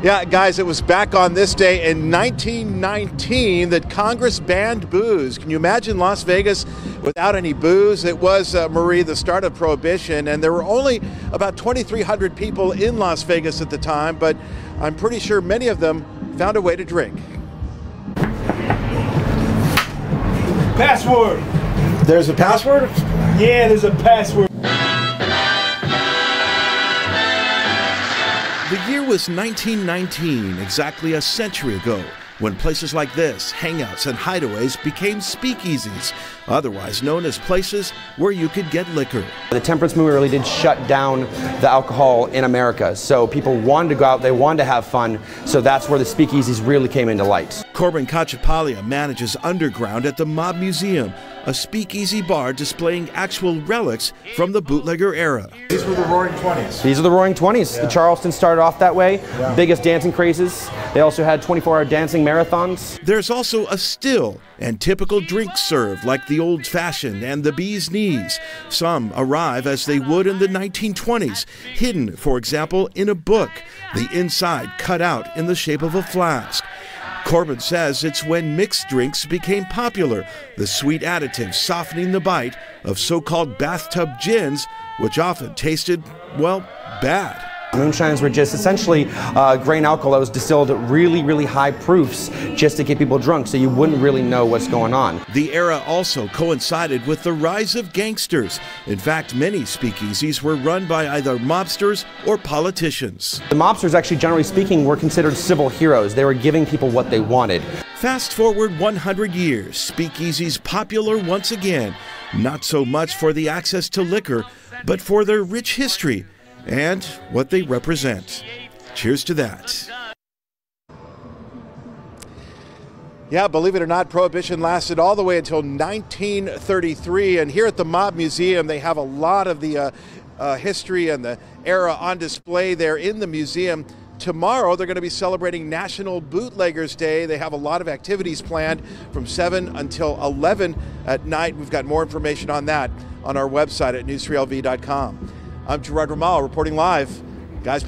Yeah, guys, it was back on this day in 1919 that Congress banned booze. Can you imagine Las Vegas without any booze? It was, Marie, the start of Prohibition, and there were only about 2,300 people in Las Vegas at the time, but I'm pretty sure many of them found a way to drink. Password. There's a password? Yeah, there's a password. The year was 1919, exactly a century ago, when places like this, hangouts and hideaways, became speakeasies, otherwise known as places where you could get liquor. The temperance movement really did shut down the alcohol in America, so people wanted to go out, they wanted to have fun, so that's where the speakeasies really came into light. Corbin Cacciapaglia manages Underground at the Mob Museum, a speakeasy bar displaying actual relics from the bootlegger era. These were the Roaring 20s. These are the Roaring 20s. Yeah. The Charleston started off that way, biggest dancing crazes. They also had 24-hour dancing marathons. There's also a still and typical drinks served like the Old Fashioned and the Bee's Knees. Some arrive as they would in the 1920s, hidden, for example, in a book, the inside cut out in the shape of a flask. Corbin says it's when mixed drinks became popular, the sweet additives softening the bite of so-called bathtub gins, which often tasted, well, bad. Moonshines were just essentially grain alcohol that was distilled at really, really high proofs just to get people drunk, so you wouldn't really know what's going on. The era also coincided with the rise of gangsters. In fact, many speakeasies were run by either mobsters or politicians. The mobsters, actually, generally speaking, were considered civil heroes. They were giving people what they wanted. Fast forward 100 years, speakeasies popular once again, not so much for the access to liquor, but for their rich history and what they represent. Cheers to that. Yeah, believe it or not, Prohibition lasted all the way until 1933, and here at the Mob Museum they have a lot of the history and the era on display there in the museum. Tomorrow they're going to be celebrating National Bootleggers Day. They have a lot of activities planned from 7 until 11 at night. We've got more information on that on our website at news3lv.com. I'm Gerard Ramal reporting live